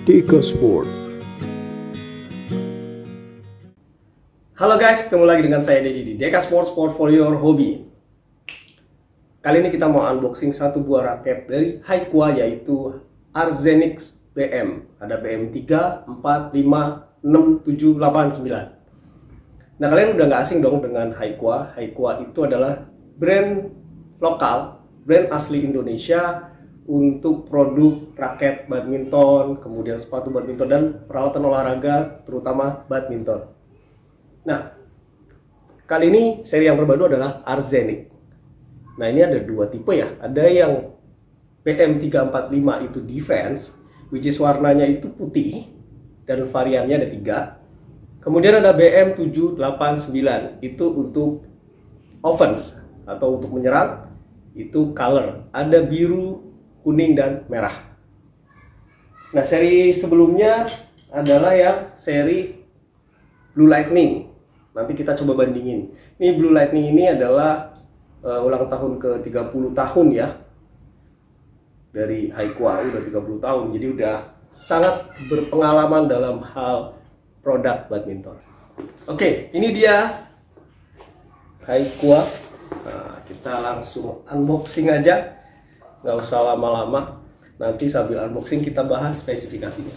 Deka Sport. Halo guys, ketemu lagi dengan saya Dedi di Deka Sport, Sport for your hobby. Kali ini kita mau unboxing satu buah raket dari Haiqua, yaitu Arzenics BM. Ada BM 3, 4, 5, 6, 7, 8, 9. Nah, kalian udah nggak asing dong dengan Haiqua. Haiqua itu adalah brand lokal, brand asli Indonesia untuk produk raket badminton, kemudian sepatu badminton dan peralatan olahraga, terutama badminton. Nah, kali ini seri yang terbaru adalah Arzenics. Nah, ini ada dua tipe ya. Ada yang BM345 itu defense, which is warnanya itu putih, dan variannya ada 3. Kemudian ada BM789, itu untuk offense atau untuk menyerang, itu color. Ada biru, kuning, dan merah. Nah, seri sebelumnya adalah yang seri Blue Lightning. Nanti kita coba bandingin. Ini Blue Lightning ini adalah ulang tahun ke 30 tahun ya dari Haiqua, udah 30 tahun. Jadi udah sangat berpengalaman dalam hal produk badminton. Oke, ini dia Haiqua. Nah, kita langsung unboxing aja. Nggak usah lama-lama, nanti sambil unboxing kita bahas spesifikasinya.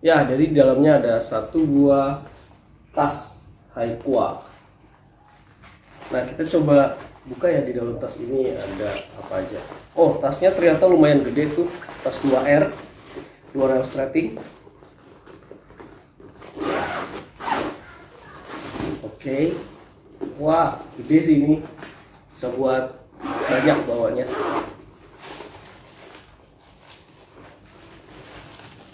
Ya, dari dalamnya ada satu buah tas Haiqua. Nah, kita coba buka ya, di dalam tas ini ada apa aja. Oh, tasnya ternyata lumayan gede tuh, tas 2R, 2 rail strating. Oke. Wah, gede sih ini, bisa buat banyak bawanya.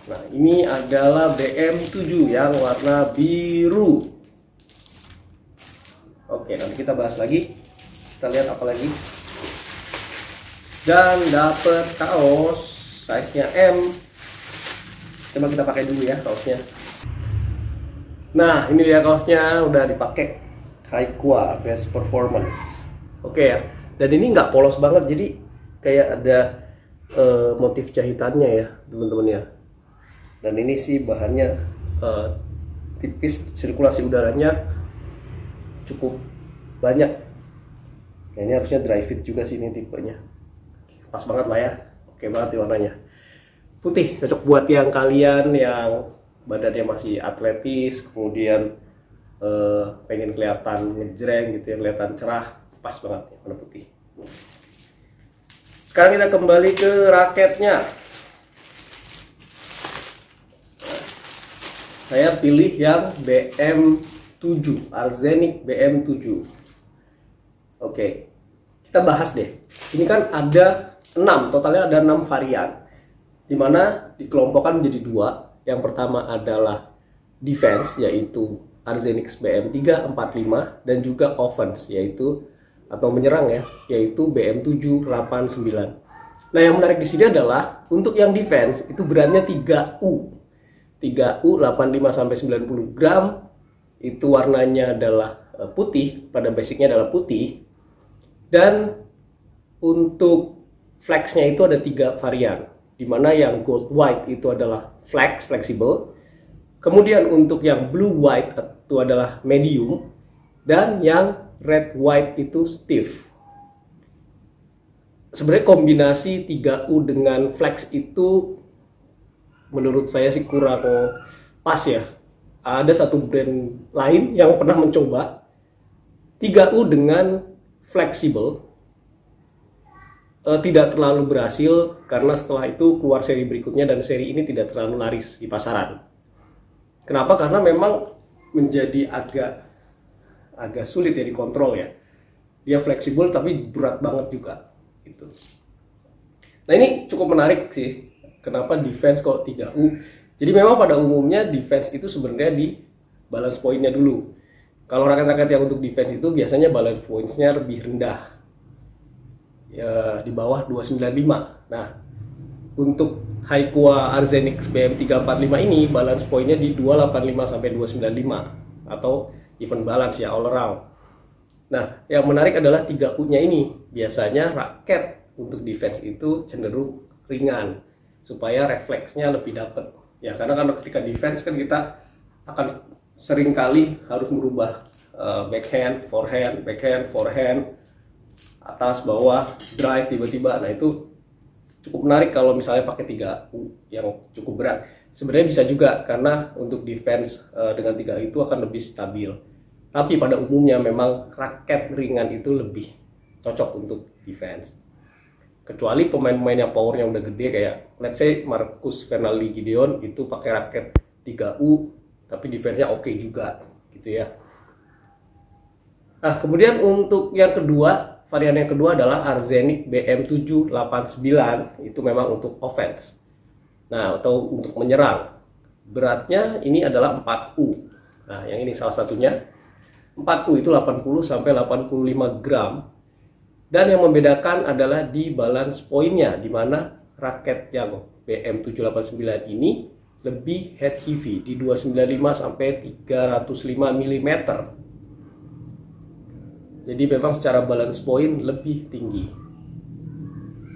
Nah, ini adalah BM7 yang warna biru. Oke, nanti kita bahas lagi. Kita lihat apa lagi. Dan dapat kaos size-nya M. Coba kita pakai dulu ya kaosnya. Nah, ini dia kaosnya, udah dipakai Haiqua Best Performance. Oke ya. Dan ini nggak polos banget, jadi kayak ada motif jahitannya ya, teman-teman ya. Dan ini sih bahannya tipis, sirkulasi udaranya cukup banyak. Nah, ini harusnya dry fit juga sih ini tipenya. Pas banget lah ya. Oke banget warnanya. Putih, cocok buat yang kalian yang badannya masih atletis, kemudian pengen kelihatan ngejreng gitu ya, kelihatan cerah. Pas banget ya, warna putih. Sekarang kita kembali ke raketnya. Saya pilih yang BM7, Arzenics BM7. Oke, kita bahas deh. Ini kan ada 6, totalnya ada 6 varian, dimana dikelompokkan menjadi 2. Yang pertama adalah defense, yaitu Arzenics BM345, dan juga offense, yaitu atau menyerang ya, yaitu BM789. Nah, yang menarik di sini adalah untuk yang defense itu beratnya 3U. 3U 85 sampai 90 gram. Itu warnanya adalah putih, pada basicnya adalah putih. Dan untuk flexnya itu ada 3 varian, dimana yang gold white itu adalah flexible. Kemudian untuk yang blue white itu adalah medium, dan yang red white itu stiff. Sebenarnya kombinasi 3U dengan flex itu menurut saya sih kurang pas ya. Ada satu brand lain yang pernah mencoba 3U dengan flexible, tidak terlalu berhasil karena setelah itu keluar seri berikutnya dan seri ini tidak terlalu laris di pasaran. Kenapa? Karena memang menjadi agak sulit ya dikontrol ya. Dia fleksibel tapi berat banget juga gitu. Nah, ini cukup menarik sih. Kenapa defense kok 3U? Jadi memang pada umumnya defense itu sebenarnya di balance point-nya dulu. Kalau raket-raket yang untuk defense itu biasanya balance points-nya lebih rendah, ya di bawah 295. Nah, untuk Haiqua Arzenics BM345 ini balance point-nya di 285 sampai 295 atau even balance ya, all around. Nah, yang menarik adalah 3U-nya ini. Biasanya raket untuk defense itu cenderung ringan supaya refleksnya lebih dapat. Ya, karena kan ketika defense kan kita akan sering kali harus merubah backhand, forehand, atas, bawah, drive tiba-tiba. Nah, itu cukup menarik kalau misalnya pakai 3U yang cukup berat. Sebenarnya bisa juga karena untuk defense dengan 3U itu akan lebih stabil. Tapi pada umumnya memang raket ringan itu lebih cocok untuk defense. Kecuali pemain-pemain yang powernya udah gede kayak let's say Marcus Fernaldi Gideon itu pakai raket 3U tapi defense-nya oke juga gitu ya. Nah, kemudian untuk yang kedua, varian yang kedua adalah Arzenic BM789, itu memang untuk offense. Nah, atau untuk menyerang. Beratnya ini adalah 4U. Nah, yang ini salah satunya. 4U itu 80 sampai 85 gram. Dan yang membedakan adalah di balance point-nya, di mana raket yang BM789 ini lebih head heavy di 295 sampai 305 mm. Jadi memang secara balance point lebih tinggi.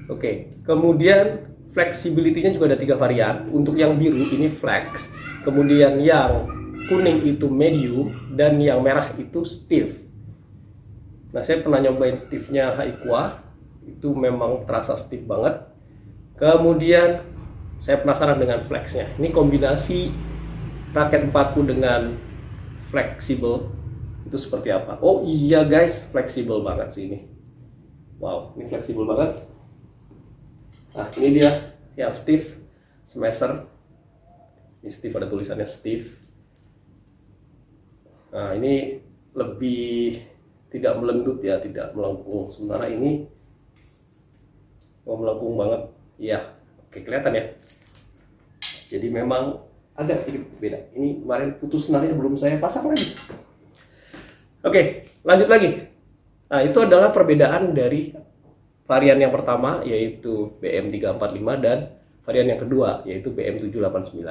Oke, kemudian flexibility-nya juga ada 3 varian. Untuk yang biru ini flex, kemudian yang kuning itu medium, dan yang merah itu stiff. Nah, saya pernah nyobain stiffnya Haikua, itu memang terasa stiff banget. Kemudian saya penasaran dengan flexnya. Ini kombinasi raket 4U dengan fleksibel itu seperti apa? Oh iya guys, fleksibel banget sih ini. Wow, ini fleksibel banget. Nah, ini dia yang stiff, smasher. Ini stiff, ada tulisannya stiff. Nah, ini lebih tidak melendut ya, tidak melengkung. Sementara ini melengkung banget. Iya, oke, kelihatan ya. Jadi memang agak sedikit beda. Ini kemarin putus senarnya belum saya pasang lagi. Oke, lanjut lagi. Nah, itu adalah perbedaan dari varian yang pertama yaitu BM345 dan varian yang kedua yaitu BM789.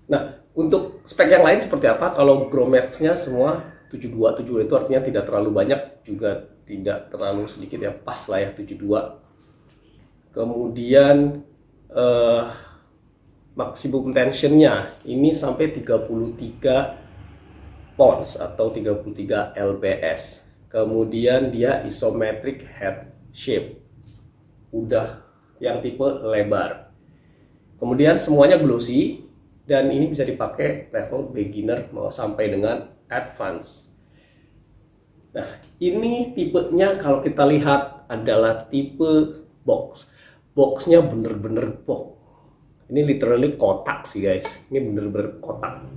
Nah, untuk spek yang lain seperti apa? Kalau gromets-nya semua 72 itu artinya tidak terlalu banyak, juga tidak terlalu sedikit ya, pas lah ya 72. Kemudian maksimum tensionnya ini sampai 33 pounds atau 33 lbs. Kemudian dia isometric head shape, udah yang tipe lebar. Kemudian semuanya glossy. Dan ini bisa dipakai level beginner mau sampai dengan advance. Nah, ini tipenya kalau kita lihat adalah tipe box. Boxnya bener-bener box. Ini literally kotak sih guys. Ini bener-bener kotak.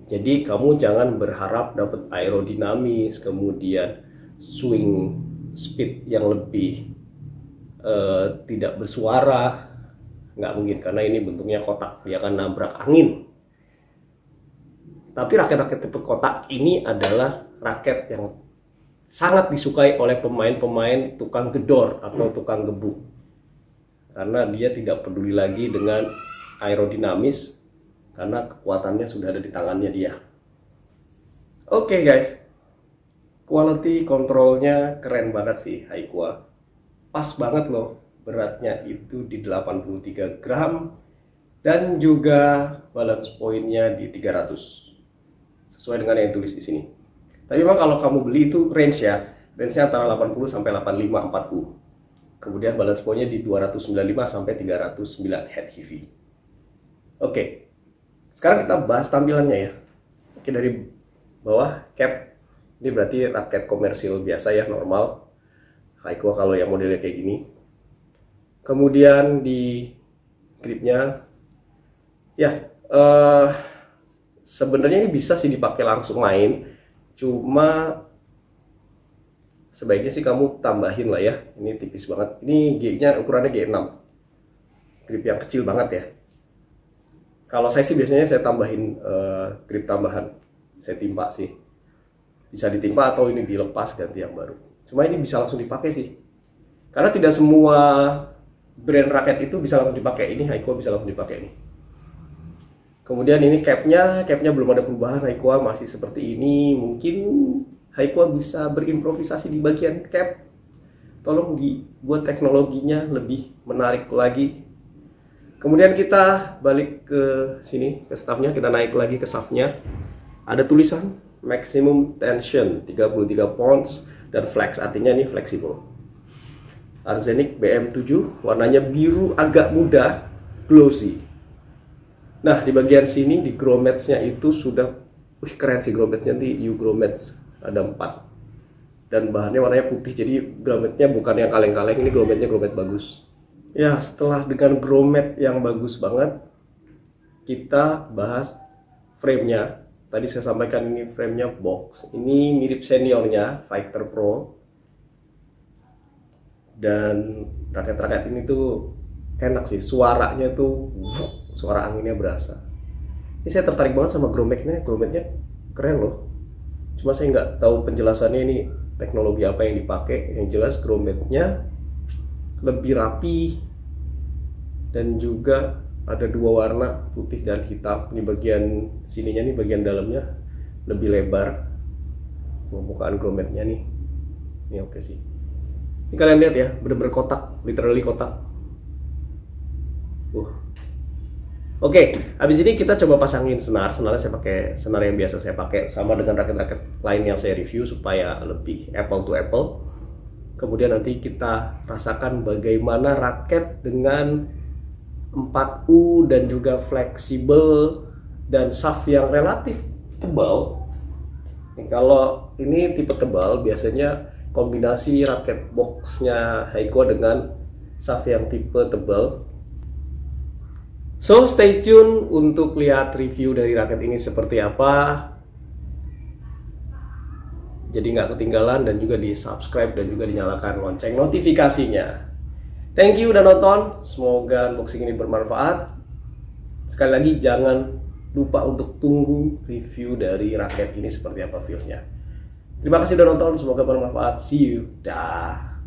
Jadi kamu jangan berharap dapat aerodinamis, kemudian swing speed yang lebih tidak bersuara. Nggak mungkin, karena ini bentuknya kotak, dia akan nabrak angin. Tapi raket-raket tipe kotak ini adalah raket yang sangat disukai oleh pemain-pemain tukang gedor atau tukang gebuk, karena dia tidak peduli lagi dengan aerodinamis, karena kekuatannya sudah ada di tangannya dia. Oke guys, quality controlnya keren banget sih Haikua, pas banget loh. Beratnya itu di 83 gram dan juga balance point-nya di 300 sesuai dengan yang tulis di sini. Tapi memang kalau kamu beli itu range-nya antara 80 sampai 85 4U. Kemudian balance point-nya di 295 sampai 309 head heavy. Oke. Sekarang kita bahas tampilannya ya. Oke, dari bawah cap ini berarti raket komersil biasa ya, normal. Haikua kalau yang modelnya kayak gini. Kemudian di gripnya ya sebenarnya ini bisa sih dipakai langsung main, cuma sebaiknya sih kamu tambahin lah ya. Ini tipis banget, ini G-nya ukurannya G6, grip yang kecil banget ya. Kalau saya sih biasanya saya tambahin grip tambahan, saya timpa sih, bisa ditimpa atau ini dilepas ganti yang baru. Cuma ini bisa langsung dipakai sih, karena tidak semua brand raket itu bisa langsung dipakai. Ini Haikua bisa langsung dipakai ini. Kemudian ini capnya belum ada perubahan. Haikua masih seperti ini. Mungkin Haikua bisa berimprovisasi di bagian cap. Tolong dibuat teknologinya lebih menarik lagi. Kemudian kita balik ke sini, ke staffnya, kita naik lagi ke shaftnya. Ada tulisan maximum tension 33 pounds dan flex, artinya ini fleksibel. Arzenic BM7, warnanya biru agak muda, glossy. Nah, di bagian sini di grommetsnya itu sudah, keren sih grommetsnya, nanti U grommets ada 4. Dan bahannya warnanya putih, jadi grommetnya bukan yang kaleng-kaleng, ini grommetnya grommet bagus. Ya, setelah dengan grommet yang bagus banget, kita bahas frame-nya. Tadi saya sampaikan ini frame-nya box. Ini mirip seniornya, Fighter Pro. Dan raket-raket ini tuh enak sih, suaranya tuh, suara anginnya berasa. Ini saya tertarik banget sama grommetnya keren loh. Cuma saya nggak tahu penjelasannya ini teknologi apa yang dipakai. Yang jelas grommetnya lebih rapi dan juga ada 2 warna, putih dan hitam. Di bagian sininya nih, bagian dalamnya lebih lebar. Permukaan grommetnya nih, ini oke sih. Ini kalian lihat ya, bener-bener kotak, literally kotak. Oke, habis ini kita coba pasangin senar. Senarnya saya pakai senar yang biasa saya pakai, sama dengan raket-raket lain yang saya review supaya lebih apple to apple. Kemudian nanti kita rasakan bagaimana raket dengan 4U dan juga fleksibel dan shaft yang relatif tebal. Kalau ini tipe tebal, biasanya kombinasi raket boxnya Haikua dengan shaft yang tipe tebal. So, stay tune untuk lihat review dari raket ini seperti apa. Jadi nggak ketinggalan, dan juga di subscribe dan juga dinyalakan lonceng notifikasinya. Thank you udah nonton, semoga unboxing ini bermanfaat. Sekali lagi jangan lupa untuk tunggu review dari raket ini seperti apa feelsnya. Terima kasih udah nonton, semoga bermanfaat. See you, dah.